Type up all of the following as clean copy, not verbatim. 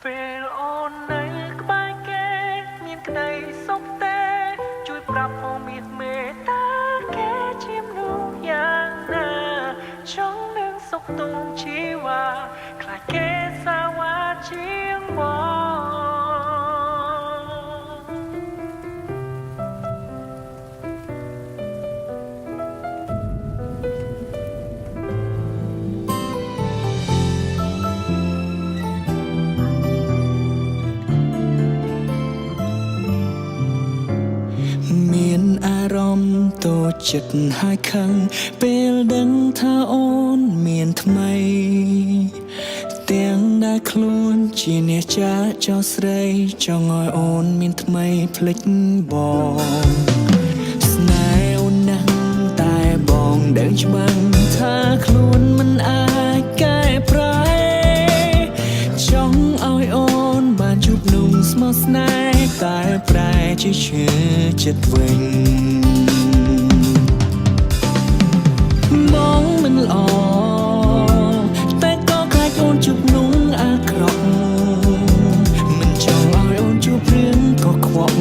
ពេលអូននៅក្បែរគេមានក្តីសុខទេជួយប្រាប់ផងមានមេត្តាគេជាមនុស្សយ៉ាងណាចង់នឹងសុខទុំជីវ៉ាខ្លាចគេសាវ៉ាជាងបងមានអារម្មណ៍តូចចិត្តហើយខឹងពេលដឹងថាអូនមានថ្មីទាំងដែលខ្លួនជាអ្នកចាចោលស្រីចង់ឲ្យអូនមានថ្មីភ្លេចបងស្នេហ៍អូនណាស់តែបងដឹងច្បាស់ថាខ្លួនមិនអាចកែប្រែចង់ឲ្យអូនបានជួបนุ่มស្មោះស្នេហ៍តែប្រែជាឈឺចិត្តវិញបងមិនល្អតែក៏ខ្លាចអូនជួបนุ่มអាក្រក់មិនចង់ឲ្យអូនជួបរឿងកខ្វក់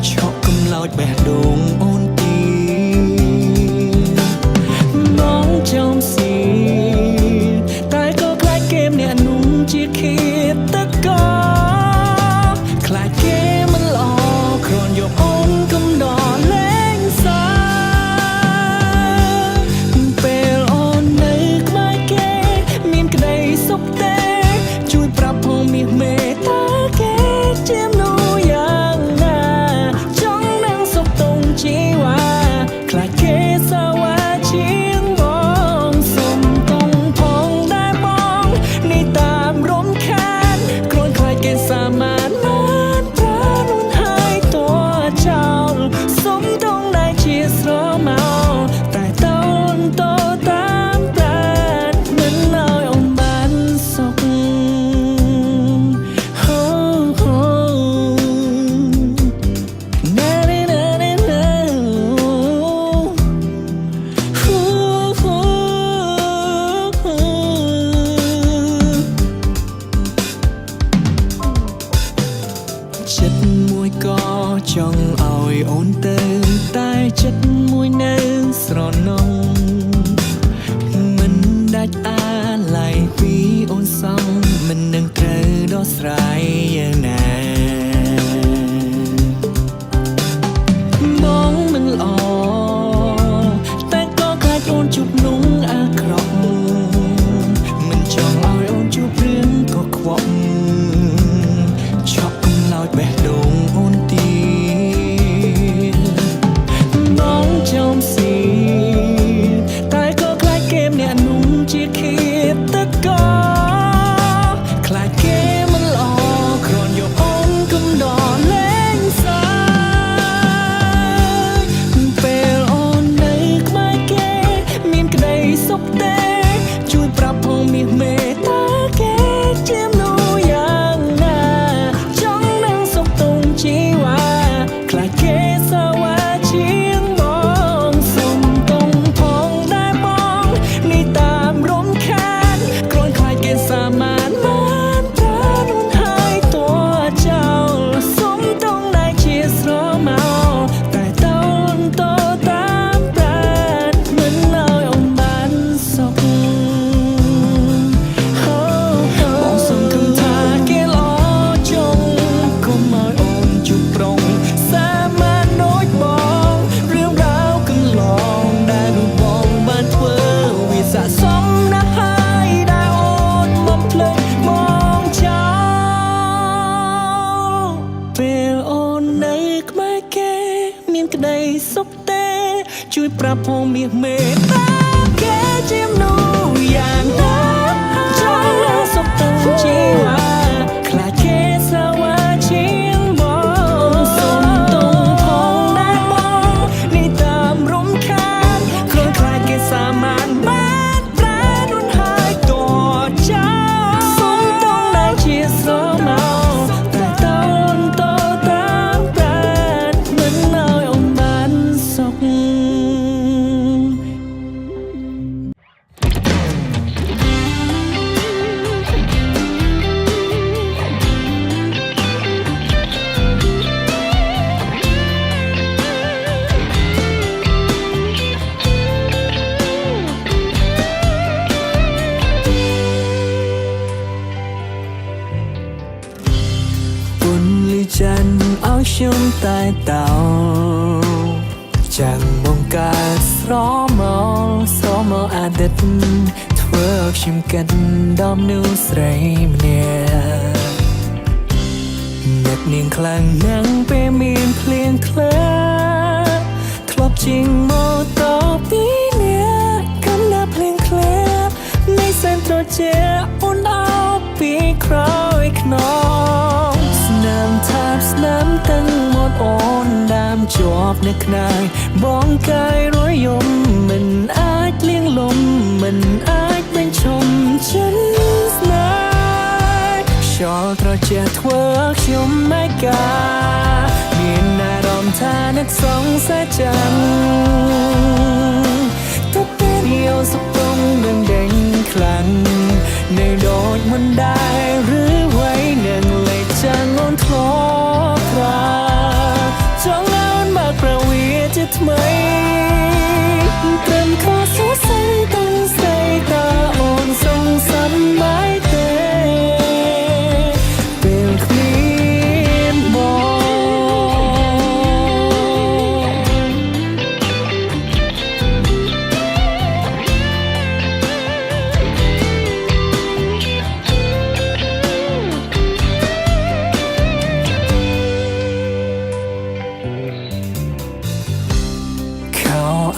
ឆក់កំឡោចបេះដូងអូនទីបងចំស៊ីតែក៏ខ្លាចគេម្នាក់นุ่มជាឃាតករខ្លាចគេមិនល្អគ្រាន់យកអូនកំដរលេងសើពេលអូននៅក្បែរគេមានក្តីសុខទេជួយប្រាប់ផងមានមេត្តាគេជាមនុស្សយ៉ាងណាចង់នឹងសុខទុំជីវ៉ាខ្លាចគេសាវ៉ាជាងបងសុំទុំផងដែរបងនេះតាមរំខានគ្រាន់ខ្លាចគេសាមានចិត្តមួយក៏ចង់ឲ្យអូនទៅតែចិត្តមួយនៅស្រណងមិនដាច់អាឡ័យពីអូនសងមិននឹងត្រូវដោះស្រាយយ៉ាងណាបងមិនល្អតែក៏ខ្លាចអូនជួបนุ่มអាក្រក់មិនចង់ឲ្យអូនជួបរឿងកខ្វក់ឆក់កំឡោចបេះដូងអូនទីបងចំស៊ីតែក៏ខ្លាចគេម្នាក់นุ่มជាឃាតករខ្លាចគេមិនល្អគ្រាន់យកអូនកំដរលេងសើពេលអូននៅក្បែរគេមានក្តីសុខទេជួយប្រាប់ផងមានមេត្តាគេជាមនុស្សយ៉ាងណាចង់នឹងសុខទុំជីវ៉ាខ្លាចគេសាវ៉ាជាងបងសុំទុំផងដែរបងនេះតាមរំខានគ្រាន់ខ្លាចគេសាមានបានតែនួនហើយតួចោលសុំទុំដែរជាស្រមោតែតូនតតាមប្រាណមិនឲ្យអូនបានសុខបងសង្ឃឹមថាគេល្អចង់កុំឲ្យអូនជួបប្រងសាមានដូចបងរឿងរ៉ាវកន្លងដែលរូបបងបានធ្វើវាស័ក្តិសមណាស់ហើយដែលអូនបំភ្លេចមកចោលពេលអូននៅក្បែរគេមានក្តីសុខទេជួយប្រាប់ផងមានមេត្តាគេជាមនុស្សយ៉ាងណាចង់នឹងសុខទុំជីវ៉ាខ្លាចគេសាវ៉ាជាងបងសុំទុំផងដែរបងនេះតាមរំខានគ្រាន់ខ្លាចគេសាមានបានប្រែនួនហើយតចោលសុំទុំដែរជាស្រមោតែតូនតតាមប្រាណមិនឲ្យអូនបានសុខ ខ្ញុំតែតោចាំងបង្កើតស្រមោលអាទិត្យធ្វើឲ្យខ្ញុំកាត់ដំនូស្រីម្នាក់អ្នកនាងខ្លាំងណាស់ពេលមានភ្លៀងធ្លាក់ធ្លាប់ជាងម៉ូតូពីអ្នកកំណាភ្លៀងធ្លាក់នៃសែនត្រជាអូនអោបពីក្រោយខ្នងស្នាមថាបស្នាមទាំងមកអូនដាមជាប់នៅខ្នើយបងកាយរយំមិនអាចលៀងលំមិនអាចបញ្ឈប់ចិត្តស្នេហ៍ខ្យល់ត្រជាក់ធ្វើខ្ញុំមិនកាមានអារម្មណ៍ថានឹកសងសាចាំងទុកពេលយោសុខទុំនឹងដេញខ្លាំងនៅដូចមិនដែរឬໄວនឹងលេចចាំងអូនធ្លាប់ប្រាចង់អូនមកប្រវីជាថ្មីត្រឹមខុសសរសៃទាំងស្រីតើអូនសងសំបាយទេពេលគ្មានបង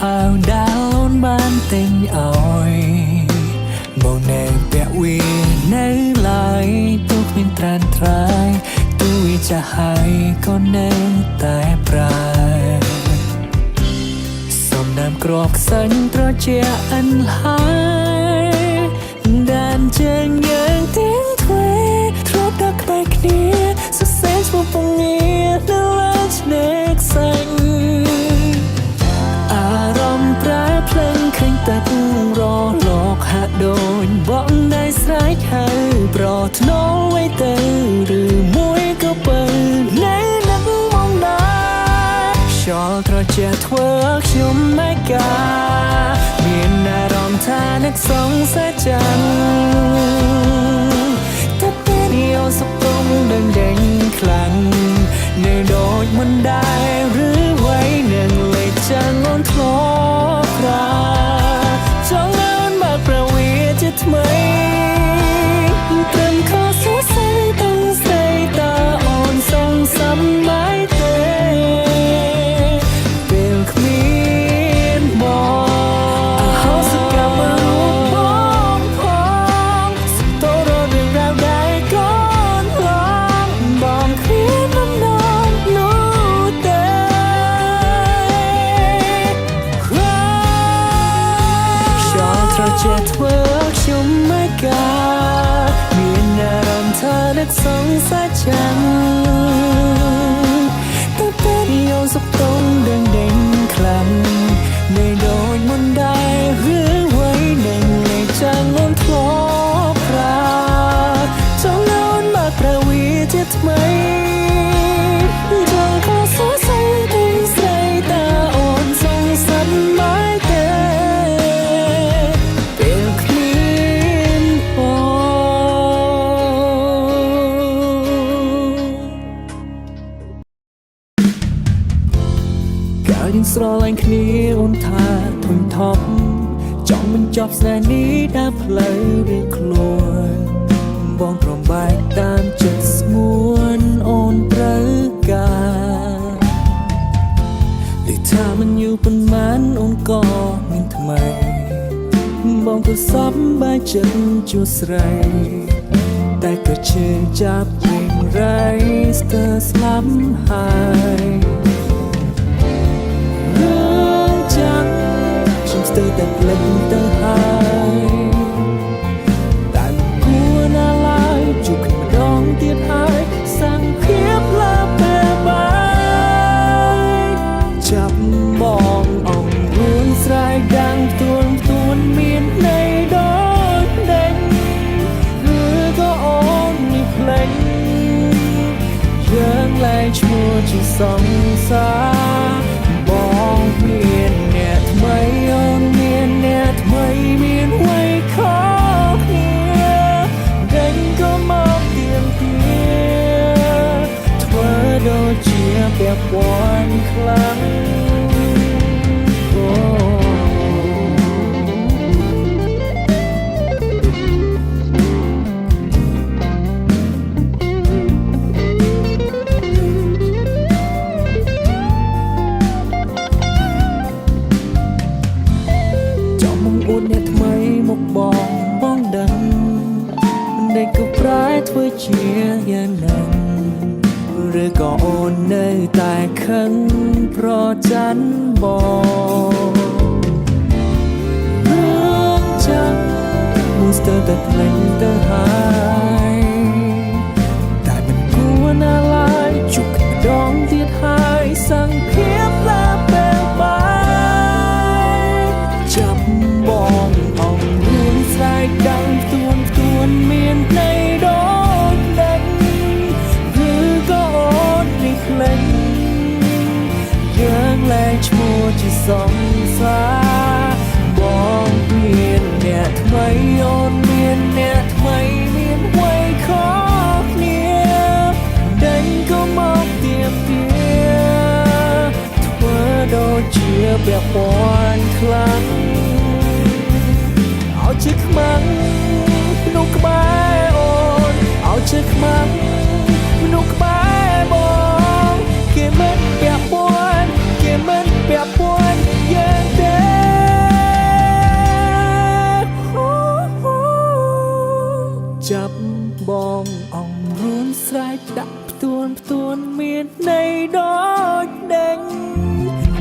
អាវដាល់អូនបានទិញឲ្យមកនៅពាក់វានៅឡើយទូគ្មានត្រានត្រាយទូវាចាស់ហើយក៏នៅតែប្រាសំណាមក្របខ្សាញ់ត្រជាអិនហើយដានជើងយើងទាំងទ្វេធ្លាប់ដាក់ក្បែរគ្នាសរសេរឈ្មោះពងងារនៅលើឆ្នេរខ្សាញ់ប្រែភ្លេងឃើញតែគូរលោកហាក់ដូចបងได้ស្រែកហៅប្រថ្នូលໄວទៅឬមួយក៏បើនៅនឹងមកដែរខ្យល់ត្រជាក់ធ្វើខ្ញុំមិនកាមានអារម្មណ៍ថានឹកសងសាចាំងតែពេលយោសុខទុំនឹងដេញខ្លាំងនៅដូចមិនដែរឬໄວនឹងលេចចាំងអូនធ្លាប់ចង់អូនមកប្រវីជាថ្មីត្រឹមខុសសរសៃទាំងស្រីតើអូនសងសំបាយទេពេលគ្មានបងអហោសកម្មរូបបងផងសំទោររឿងរ៉ាវដែលកូនឡងបងគ្មានបំណងនោះទេត្រជាក់ធ្វើខ្ញុំមិនកាមានអារម្មណ៍ថានឹកសងសាចាំងតែពេលយោសុខទុំដឹងដេញខ្លាំងនៅដូចមិនដែរឬໄວនឹងលេចចាំងអូនធ្លាប់ប្រាចង់អូនមកប្រវីជាថ្មីចង់ខុសសរសៃទាំងស្រីតើអូនសងសំបាយទេយើងស្រឡាញ់គ្នាអូនថាធុញថប់ចង់បញ្ចប់ស្នេហ៍នេះដើរផ្លូវរៀងខ្លួនបងប្រំបែកតាមចិត្តស្ងួនអូនត្រូវការឮថាមិនយូរប៉ុន្មានអូនក៏មានថ្មីបងក៏សប្បាយចិត្តជួបស្រីតែក៏ជឿចាប់ពេញរៃស្ទើរស្លាប់ហើយខ្ញុំស្ទើរតែភ្លេចទៅហើយតែមិនគួរណាឡើយជួបគ្នាម្ដងទៀតហើយសាំងភាពលើពេលបាយចាប់បងអងរួនស្រែកដាំងទួនមានន័យដូចដេញឬក៏អូនមានភ្លេចយើងលែងឈ្មោះជាសង្សារបងមានអ្នកថ្មីអូនមានអ្នកថ្មីមានអ្វីខុសគ្នាដេញក៏មកទៀមទាធ្វើដូចជា บปอนครั้งโอ้จอมมงอุดเนี่ยทำไมมกบองบ้องดังได้กับร้ายถ้วยเชียร์ยันนังหรือก็โอนเนยแต่ขังเพราะจันบอกเรื่องจังมูสเตอร์แต่เพลงเตอร์หายแต่มันกลัวน่าลายจุกดองเทียดหายสั่งเพียบและเปลวไปจับบองอ่องรุ่นสายดังตวนเมียนในดอกแดงหรือก็โอนในเพลงยังแรงชั่วจะส่องสาบองเมียนเนี่ยทำไมโอนเมียนเนี่ยทำไมเมียนไว้ขอเนี่ยเด่นก็มองเตียมเตียทั่วโดนเจียแบบปอนครั้งเอาชิคมังนุกบ้าโอนเอาเชือกมังนุกบ้าบองเกมันเปียปวนเกมันเปียปวนยังเด็กจับบองอ่องรุนสายดับตวนเมียนในดอกแดง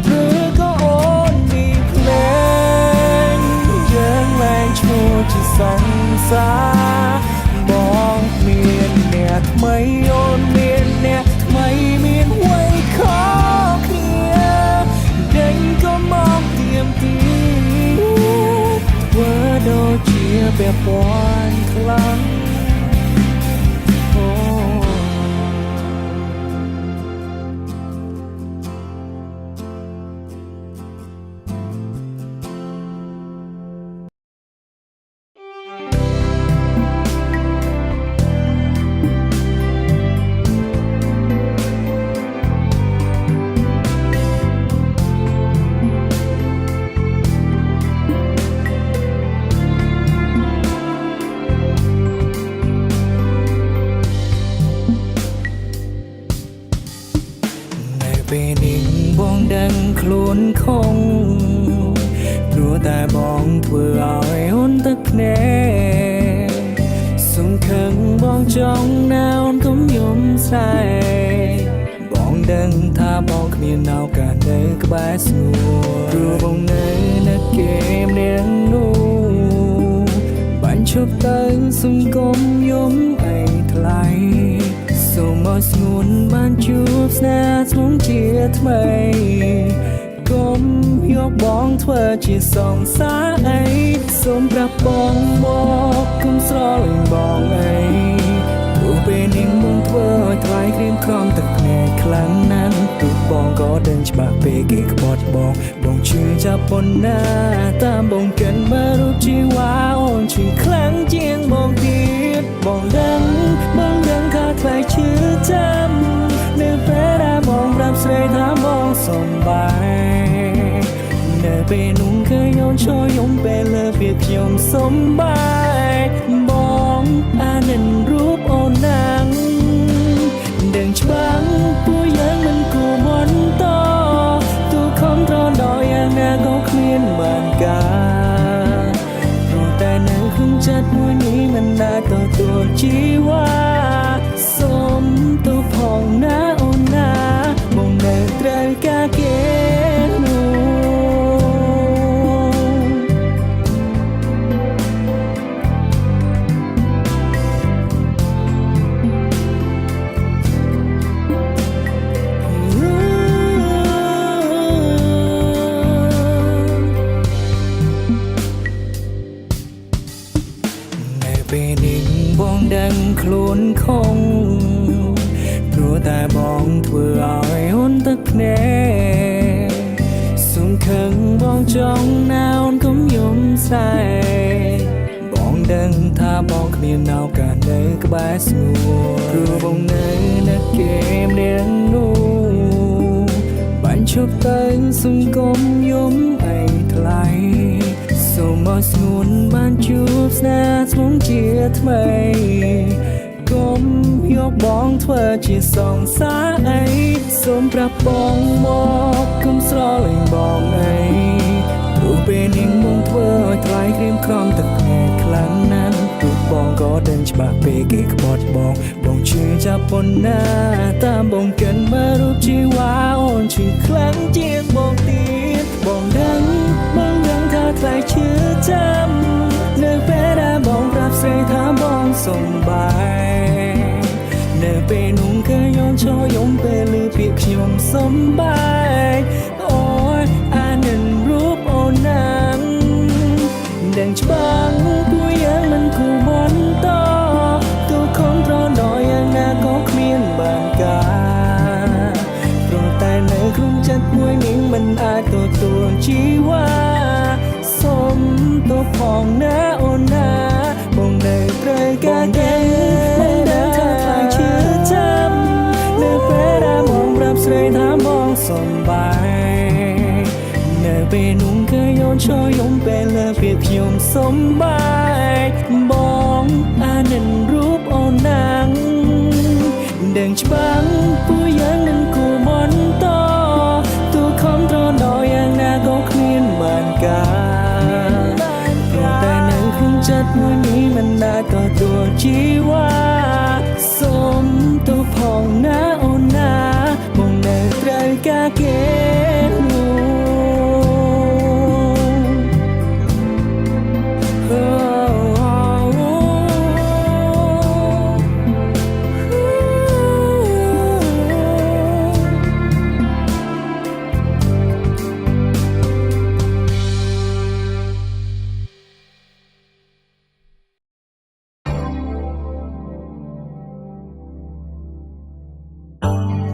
หรือก็โอนมีเพลงยังแรงชั่วจะส่องสาบองเมียนเนี่ยทำไมโอนเมียนเนี่ยทำไมเมียนไว้ขอเคลียร์เด่นก็มองเตียมตีว่าโดนเชียร์แบบปอนครั้งโอ้เป็นอิงบองดังโคลนคงรัวแต่บองทั่วเอาไอ้หุ่นตะแนสงขังบองจ้องนาวก็ยมใส่บองดังถ้าบองเมียนเอากันเดินก็บายสงัวรัวบองเนยนักเกมเลี้ยงนูบันชบตึงสงกลมยมไอ้ทลายส่งมาสงุนบ้านจูบสนาทงเจียทำไมก้มยกบ้องเธอจีส่องสาไอสมปรับบองบอกกุมสรอลบองไอดูเป็นอิงบองเธอทลายครีมครองตะแนครั้งนั้นตุกบองก็เดินฉบับเปเกกบอดบองชื่อจับบนหน้าตามบองกันมารูปจีวาอ่อนชื่อครั้งเจียงบองตีดบองดังขาดใครชื่อจำเนื้อเปรามองรับเสยถามมองสมบายเนื้อเปนุ่งเคยโยนโชยมเปเลอเปียกยมสมบายบองอานันรูปโอนังเดินฉบังผู้ยังมันกูบนต่อตัวคอมตรอนดอยอย่างนาก็เคลียนเหมือนกันรู้แต่เนื้อคงจัดมวยนี้มันน่าตัวจีวาสมตัวพองหน้าโอนา ខ្លួនខំព្រោះតែបងធ្វើឲ្យអូនទឹកភ្នែកសុំខឹងបងចង់ណាអូនកុំយំសែបងដឹងថាបងគ្មានឱកាសនៅក្បែរស្ងួរព្រោះបងនៅគេមនាងនោះ บเต้นสงกมยมไอทลายសូមមកស្ងួនបានជួបស្នេហ៍ស្មុំជាថ្មីកុំយកបងធ្វើជាសងសារអីសូមប្រាប់បងមកកុំស្រលាញ់បងអីព្រោះពេលនាងមកធ្វើឲ្យថ្លៃក្រៀមក្រំទឹកភ្នែកខ្លាំងណាស់ទូបងក៏ដឹងច្បាស់ពេលគេក្បត់បងជឿចាប់ប៉ុណ្ណាតាមបងកិនមករូបជីវ៉ាអូនជឿខ្លាំងជាងបងទៀតបងដឹងថាថ្លៃជឿចាំនៅពេលដែលបងប្រាប់ស្រីថាបងសុំបាយនៅពេលនោះក៏យន់ឈរយំពេលឮពាក្យខ្ញុំសុំបាយអូយអានឹងរូបអូនណាំដឹងច្បាស់ពួកយើងមិនគួរបន្តទូខំប្រណយយ៉ាងណាក៏គ្មានបានការព្រោះតែនៅក្នុងចិត្តមួយនាងមិនអាចទទួលជីវ៉ាសូមទោសផងណាអូនណាបងនៅត្រូវការគេបងដឹងថាខ្លាំងជឿចាំនៅពេលដែលបងប្រាប់ស្រីថាបងសុំបាយនៅពេលនោះក៏យន់ឈរយំពេលលើពាក្យខ្ញុំសុំបាយបងអានឹងរូបអូនណាំដឹងច្បាស់ពួកយើងនឹងគួរបន្តទូខំត្រណយយ៉ាងណាក៏គ្មានបានការតែនៅក្នុងចិត្តមួយនេះមិនដែលទទួលជីវ៉ាសូមទោសផងណាអូនណាបងនៅត្រូវការគេ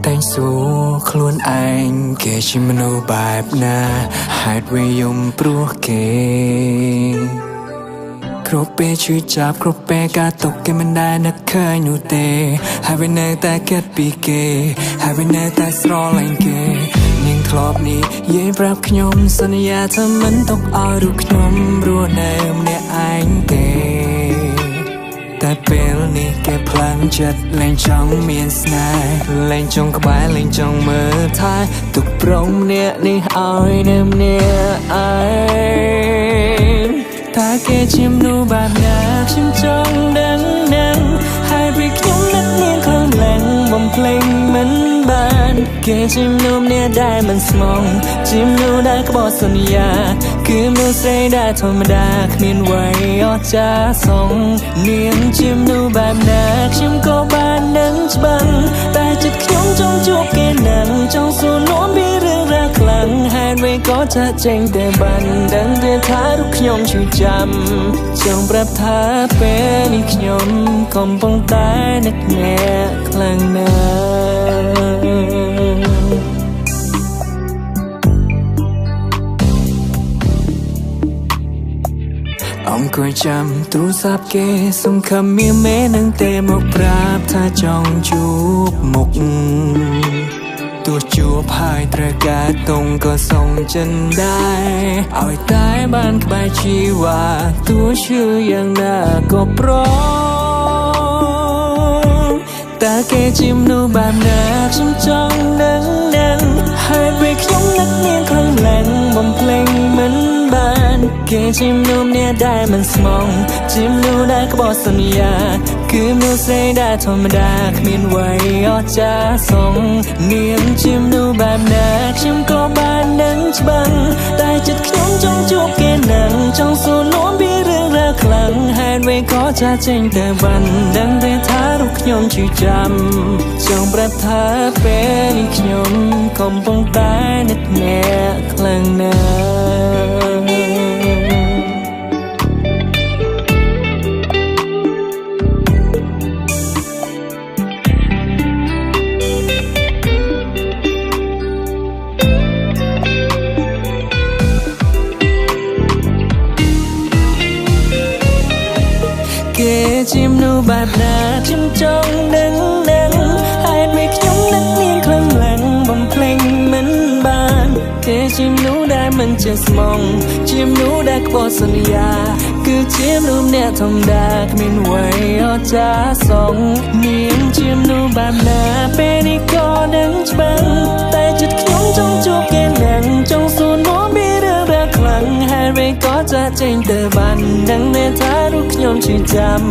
តែងសួរខ្លួនឯងគេជាមនុស្សបែបណាហេតុវាយំព្រោះគេគ្រប់ពេលឈឺចាប់គ្រប់ពេលការຕົកគេមិនដែលនឹកឃើញនោះទេហើយវានៅតែគិតពីគេហើយវានៅតែស្រឡាញ់គេនាងធ្លាប់នេះនិយាយប្រាប់ខ្ញុំសន្យាថាមិនຕົកឲ្យរូបខ្ញុំរស់នៅម្នាក់ឯងទេតែពេលនេះគេផ្លាំងចិត្តលែងចង់មានស្នេហ៍លែងចង់ក្បែរលែងចង់មើលថែទុកប្រងម្នាក់នេះឲ្យនៅម្នាក់ឯងតែគេជាមនុស្សបែបណាខ្ញុំចង់ដឹងហើយពេលខ្ញុំនឹកនាងខ្លាំងឡើងបំភ្លេចមិនបានគេជាមនុស្សម្នាក់ដែលមិនស្មងជាមនុស្សដែលក្បត់សន្យាគឺមនុស្សស្រីដែលធម្មតាគ្មានអ្វីអស្ចារ្យសងនាងជាមនុស្សបែបណាខ្ញុំក៏បាននឹងច្បាស់តែចិត្តខ្ញុំចង់ជួបគេនឹងចង់សួរនាំពីរឿងរ៉ាវខ្លាំងហេតុអ្វីក៏ចាក់ចេញតែបានដឹងតែថារូបខ្ញុំឈឺចាំចង់ប្រាប់ថាពេលនេះខ្ញុំកំពុងតែនឹកអ្នកខ្លាំងណាស់អង្គុយចាំទូរស័ព្ទគេសង្ឃឹមមានមេនឹងទេមកប្រាប់ថាចង់ជួបមុខទោះជួបហើយត្រូវការតុងក៏សងចិនដែរឲ្យតែបានក្បែរជីវ៉ាទោះឈឺយ៉ាងណាក៏ព្រមតែគេជាមនុស្សបែបណាខ្ញុំចង់ដឹងហើយពេលខ្ញុំនឹកនាងខ្លាំងឡើងបំភ្លេចមិនបានគេជាមនុស្សម្នាក់ដែលមិនស្មងជាមនុស្សដែលក្បត់សន្យាគឺមនុស្សស្រីដែលធម្មតាគ្មានអ្វីអស្ចារ្យសងនាងជាមនុស្សបែបណាខ្ញុំក៏បាននឹងច្បាស់តែចិត្តខ្ញុំចង់ជួបគេនឹងចង់សួរនាំពីរឿងរ៉ាវខ្លាំងហេតុអ្វីក៏ចាស់ចេញតែបានដឹងតែថារូបខ្ញុំឈឺចាំចង់ប្រាប់ថាពេលនេះខ្ញុំកំពុងតែនឹកអ្នកខ្លាំងណាស់គេជាមនុស្សបែបណាខ្ញុំចង់ដឹងហើយពេលខ្ញុំនឹកនាងខ្លាំងបំភ្លេចមិនបាន ចេះស្មងជាមនុស្សដែលខ្វល់សន្យាគឺជាមនុស្សអ្នកធម្មតាគ្មានអ្វីអស្ចារ្យសងនាងជាមនុស្សបែបណាពេលនេះក៏ដឹងច្បាស់តែចិត្តខ្ញុំចង់ជួបគេនឹងចង់សួរនាំពីរឿងរ៉ាវខ្លាំងហើយវាក៏ចាចេញទៅបានដឹងតែថារូបខ្ញុំឈឺចាំ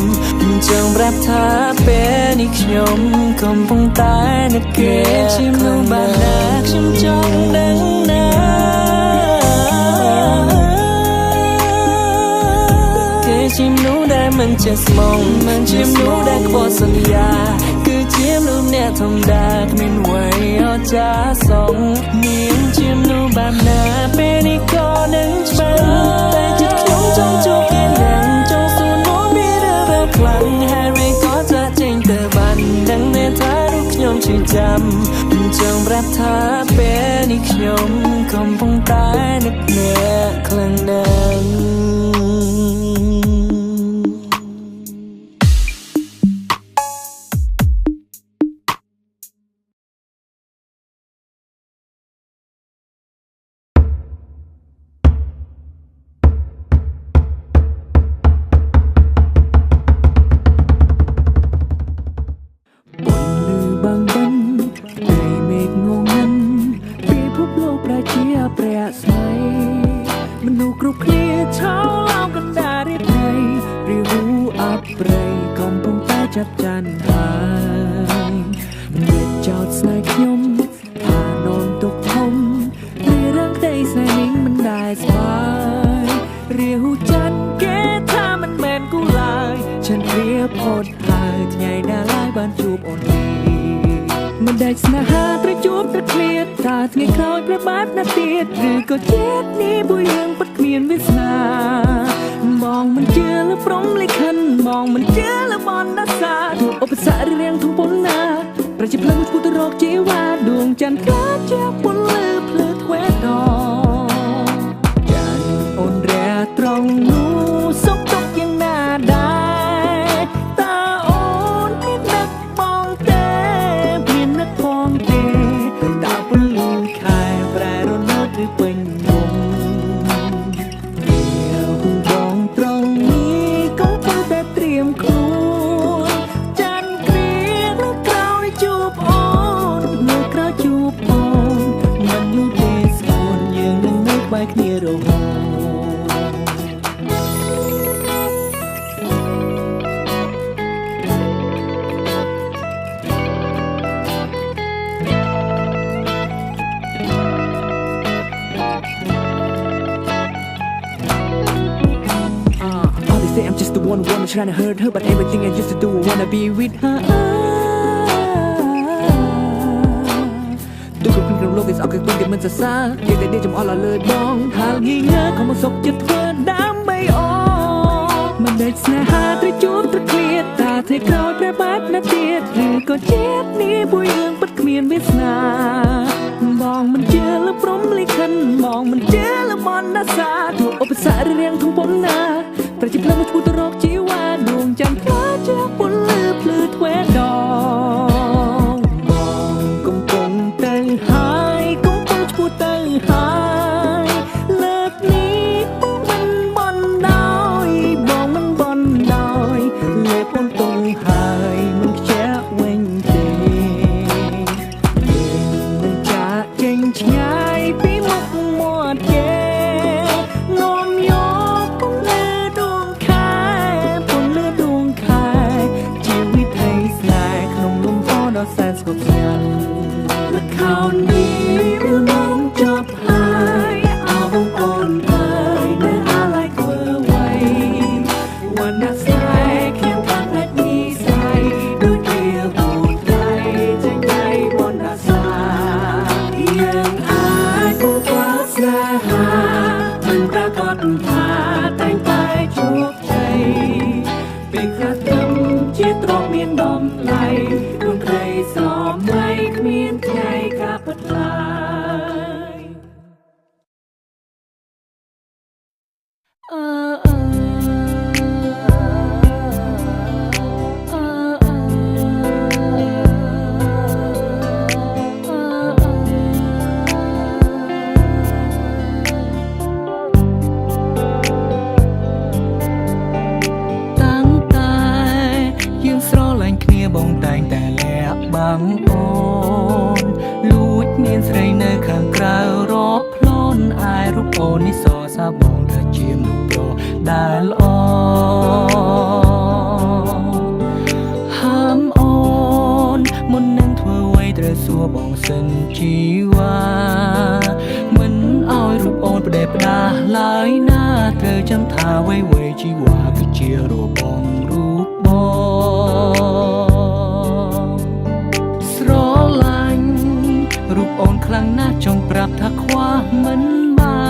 ចង់ប្រាប់ថាពេលនេះខ្ញុំកំពុងតែនឹកគេជាមនុស្សបែបណាខ្ញុំចង់ដឹងណាជាមនុស្សដែលមិនចេះស្មងមិនជាមនុស្សដែលខ្វល់សន្យាគឺជាមនុស្សអ្នកធម្មតាគ្មានអ្វីអស្ចារ្យសងនាងជាមនុស្សបែបណាពេលនេះក៏នឹងច្បាស់តែចិត្តខ្ញុំចង់ជួបគេនឹងចង់សួរនាំពីរឿងរ៉ាវខ្លាំងហើយវាក៏ចាចេញទៅបានដឹងតែថារូបខ្ញុំឈឺចាំចង់ប្រាប់ថាពេលនេះខ្ញុំកំពុងតែនឹកអ្នកខ្លាំងណាស់មនុស្សគ្រប់គ្នាឆោឡោកណ្ដាលរៀបនៃរីវូអបព្រៃកំពុងតែចាប់ចាន់ហើយមានចោតស្នេហ៍ខ្ញុំថានំទុកធំរីរាំងតែស្នេហ៍នេះមិនដែលស្បាយរាហូចាន់គេថាមិនមែនគូឡើយฉันព្រាផុតហើយថ្ងៃណាឡើយបានជួបអូនមិនដែលស្នេហាត្រូវជួបតែឃ្លាតថាថ្ងៃក្រោយប្របែបណាទៀតឬក៏ជាតិនេះបុយរឿងពិតគ្មានវាសនាมองមិនជឿលើព្រំលិខិនมองមិនជឿលើបណ្ដាសាឧបសគ្គរៀងធំពុនណាប្រជាប្លឹងឈ្មោះទៅរកជីវ៉ាដួងច័ន្ទក្លាជាពុនលើភ្លើធ្វេដចានអូនរែត្រង់នោះសុខទុក្ខយ៉ាងណាដែរតើអូនមាននឹកបងទេមាននឹកផងទេតើពលលឺខែប្រែរលត់ឬពេញនំបងត្រង់នេះក៏ប៉ុន្តែត្រៀមខ្លួនចាន់គ្រានៅក្រោយជួបអូននៅក្រោយជួបអូនមិនយូរទេស្គនយើងនឹងនៅក្បែរគ្នារហូតI'm just the one trying to hurt her but everything I used to do I wanna be with her ដូចគ្រប់ក្នុងលោកគេស្អកគេពេញគេមិនសរសើរគេតែនេះចំអល់លើបងហាលងីងើខំមកសុកចិត្តធ្វើដើម្បីអូមិនដេកស្នេហាត្រូវជួបត្រូវឃ្លាតតាថ្ងៃក្រោយប្របែបណាទៀតឬក៏ជាតិនេះបុយរឿងពិតគ្មានវាសនាបងមិនជឿលើព្រំលិខិនបងមិនជឿលើបណ្ដាសាឧបសគ្គរៀងធំពុនណាប្រជាប្លឹងឈ្មោះទៅរកជីវ៉ាដួងច័ន្ទខ្លាជាពុនលើភ្លឺធ្វេដបងកំពុងទៅហើយកំពុងឈ្មោះទៅហើយលើកនេះបងមិនបន់ដោយបងមិនបន់ដោយលេបអូនទុំហើយមិនខ្ជះវិញទេនឹងចាក់ចេញឆ្ងាយពីមុខមាត់គេនាំយកពុនលើដួងខែពុនលើដួងខែជីវិតឲ្យស្នេហ៍ក្នុងលំហដ៏សែនស្ងប់ស្ងាត់ល្ខោននេះវានាំចប់ហើយអោបងអូនអើយនៅអាឡ័យធ្វើអ្វីវណ្ណៈស្នេហ៍ខ្ញុំបានតែនិស័យដូចជាពូនដៃចេញដៃបណ្ដាសាយើងអាចគូស្វាស្នេហាមិនប្រកបថាតែងតែជោគជ័យពេលខ្លះត្រឹមជាទ្រព្យមានដំឡៃដួងត្រីសម័យគ្មានថ្ងៃកាពិតឡើយ បងតែងតែលាក់បាំងអូនលួចមានស្រីនៅខាងក្រៅរកផ្លន់អាយរូបអូននេះសរសើរបងថាជាមនុស្សប្រុសដែលល្អហាមអូនមុននឹងធ្វើអ្វីត្រូវសួរបងសិនជីវ៉ាមិនឲ្យរូបអូនផ្ដេសផ្ដាសឡើយណាត្រូវចាំថាអ្វីជីវ៉ាគឺជារូបបងរូបបងស្រឡាញ់រូបអូនខ្លាំងណាស់ចង់ប្រាប់ថាខ្វះមិនបា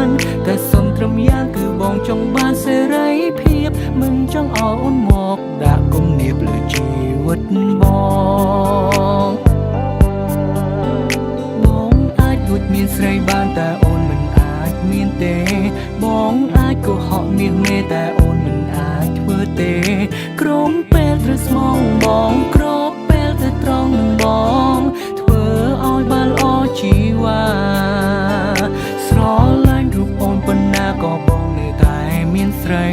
នតែសុំត្រឹមយ៉ាងគឺបងចង់បានសេរីភាពមិនចង់ឲ្យអូនមកដាក់គំនាបលើជីវិតបងអាចលួចមានស្រីបានតែអូនមិនអាចមានទេបងអាចកុហកមាសមេតែអូនមិនអាចធ្វើទេក្រុមពេលត្រូវស្មងបងគ្របពេលទៅត្រង់នឹងបងធ្វើឲ្យបានល្អជីវ៉ាស្រឡាញ់រូបអូនប៉ុណ្ណាក៏បងនៅតែមានស្រី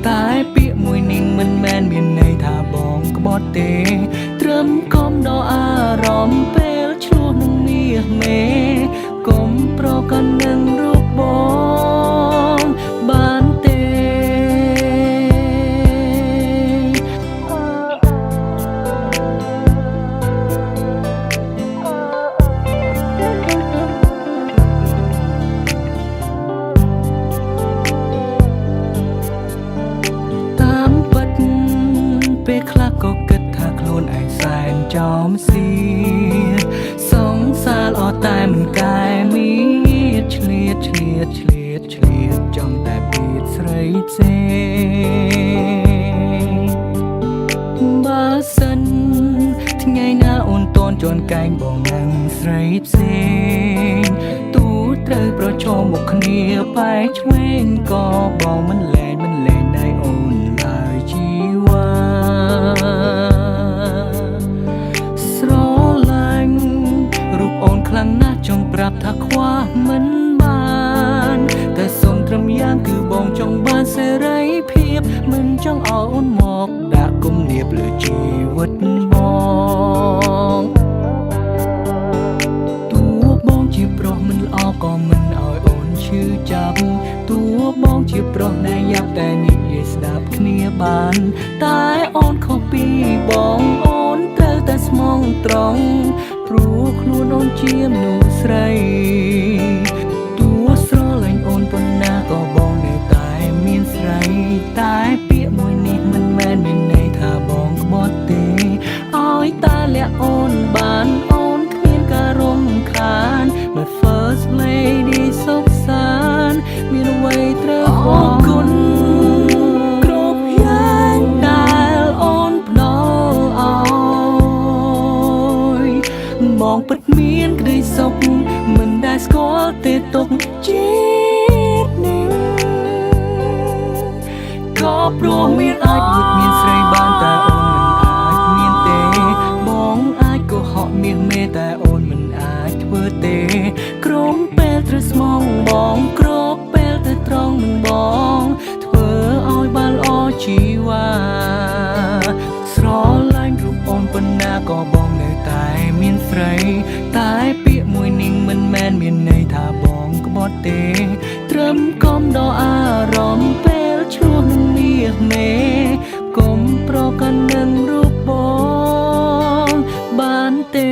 តែពាក្យមួយនេះមិនមែនមានន័យថាបងក្បត់ទេត្រឹមកុំដល់អារម្មណ៍ពេលឆ្លោះនឹងមាសមេកុំប្រកាន់នឹងរូបបងបានទេតាមពិតពេលខ្លះក៏គិតថាខ្លួនឯងសែនចោមសៀតសង្សារល្អតែមិនកែមានឆ្លៀតចង់តែពៀតស្រីផ្សេងបើសិនថ្ងៃណាអូនតន់ជន់កែងបងនឹងស្រីផ្សេងទូត្រូវប្រឈមមុខគ្នាបែកឆ្វេងក៏បងមិនលែងដៃអូនឡើយជីវ៉ាស្រឡាញ់រូបអូនខ្លាំងណាស់ចង់ប្រាប់ថាខ្វះមិនបានតែសុំត្រឹមយ៉ាងគឺបងចង់បានសេរីភាពមិនចង់ឲ្យអូនមកដាក់គំនាបលើជីវិតបងតួបងជាប្រុសមិនល្អក៏មិនឲ្យអូនឈឺចាប់តួបងជាប្រុសដែលយ៉ាប់តែនិយាយស្ដាប់គ្នាបានតែអូនខុសពីបងអូនត្រូវតែស្មងត្រង់ព្រោះខ្លួនអូនជាមនុស្សស្រីតួស្រឡាញ់អូនប៉ុណ្ណាក៏បងនៅតែមានស្រីតែពាក្យមួយនេះមិនមែនមានន័យថាបងក្បត់ទេឲ្យតែលាក់អូនបានអូនគ្មានការរំខាន My first lady សុខសាន្តមានអ្វីត្រូវអរគុណគ្រប់យ៉ាងដែលអូនផ្ដល់ឲ្យបងពិតមានក្តីសុខមិនដែលស្គាល់ទេទុកជាតិនេះក៏ព្រោះមានអាចលួចមានស្រីបានតែអូនមិនអាចមានទេបងអាចកុហកមាសមេតែអូនមិនអាចធ្វើទេក្រុមពេលត្រូវស្មងបងគ្របពេលទៅត្រង់នឹងបងធ្វើឲ្យបានល្អជីវ៉ាស្រឡាញ់រូបអូនប៉ុណ្ណាក៏បងនៅតែមានស្រីតែពាក្យមួយនេះមិនមែនមានន័យថាបងក្បត់ទេត្រឹមកុំដល់អារម្មណ៍ពេលឆ្លោះនឹងមាសមេកុំប្រកាន់នឹងរូបបងបានទេ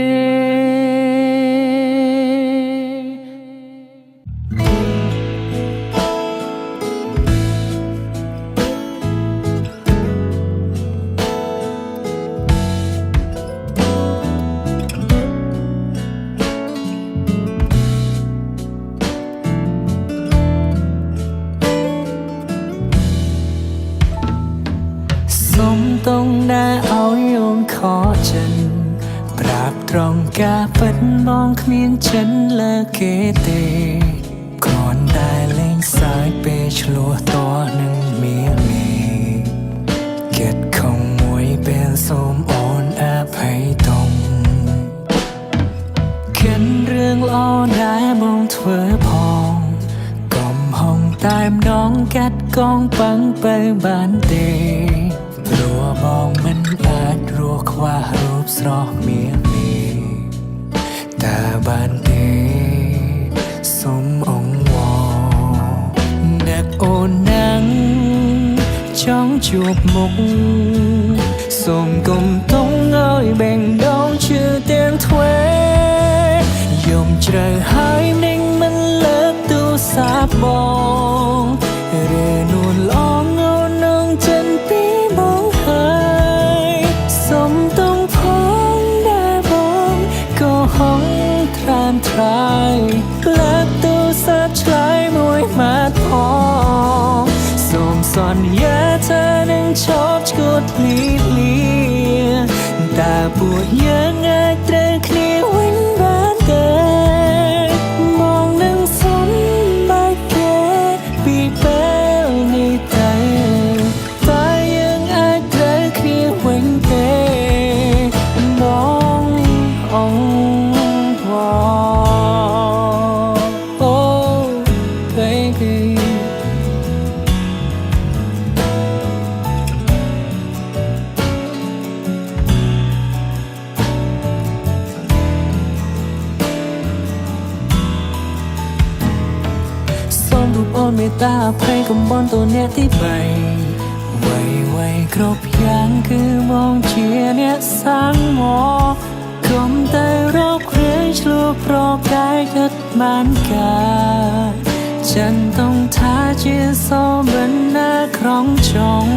ตรงได้เอาโยมขอฉันปราบตรงกาปัดมองเมียนฉันเลิกเกเตก่อนได้เล่งสายเปชลัวตัวหนึ่งเมียเมเก็ดของมวยเป็นสมอ่อนอาภัยตรงเข็นเรื่องล้อได้มองเธอพองก่อมห้องตามน้องกัดกองปังไปบ้านเตรัวมองมันอาจรัวค ខ្វះរូបស្រស់មាននេះតែបានទេសុំអង្វរអ្នកអូនណាំងចង់ជួបមុខសូមកុំតង់ឲ្យបែងដងជឿទាំងទ្វេយំជ្រៅហើយនឹងមិនលើកទូរស័ព្ទបងឬនួនល្អងអូននឹងចិនពីបងហើយសុំតង់ផងដែលបងក៏ហងត្រានត្រាយលើកទូរស័ព្ទឆ្លើយមួយម៉ាត់ផងសូមសន្យាថានឹងឈប់ឈួតភ្លីភ្លាតែពួកយើងអាចត្រូវគ្នាវិញបានទេមកនឹងសុំបែកគេពីពេលនេះទៅតែយើងអាចត្រូវគ្នាវិញទេមកអងវ៉ាអូ babyរូបអូនមេត្តាអភ័យកុំបន់តអ្នកទី3វ័យគ្រប់យ៉ាងគឺមកជាអ្នកសាំងមកកុំតែរកគ្រឿងឆ្លួប្រកែកគិតបានការចិនต้องថាជាសមណាក្រងចង់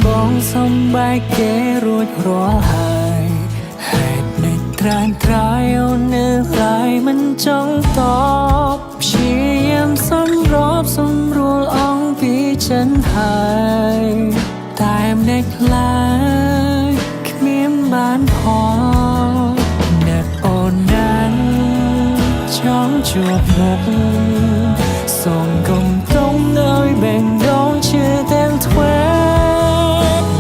បងសំបែកគេរួចរាល់ហើយហេតុនេះត្រានត្រាយអូននៅឡើយមិនចង់តបព្យាយាមសម្របសម្រួលអងពីចិនហើយតែមិនខ្លាចគ្មានបានផងអ្នកអូនណាំងចង់ជួបមុខសូមកុំតង់ឲ្យបែងដងជឿទាំងទ្វេ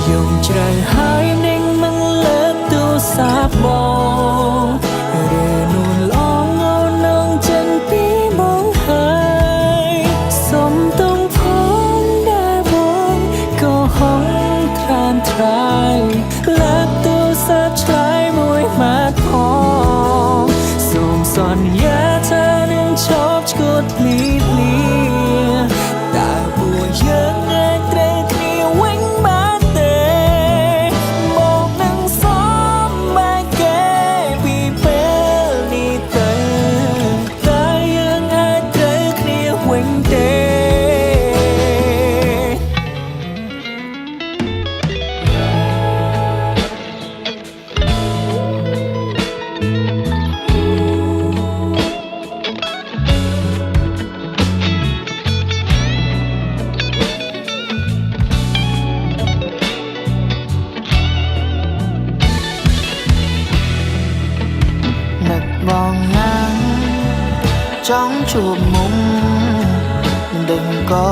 យំជ្រៅហើយនឹងមិនលើកទូរស័ព្ទបងឬនួនល្អងអូននឹងចិនពីបងហើយសុំតង់ផងដែលបងក៏ហងត្រានត្រាយលើកទូរស័ព្ទឆ្លើយមួយម៉ាត់ផងសូមសន្យាថានឹងឈប់ឈួតភ្លីភ្លាតែពួកយើងអាចត្រូវគ្នាវិញបានទេមកនឹងសុំបែកគេពីពេលនេះទៅតែយើងអាចត្រូវគ្នាវិញទេនឹកបងណាំងចង់ជួបមុំមិនដឹងក៏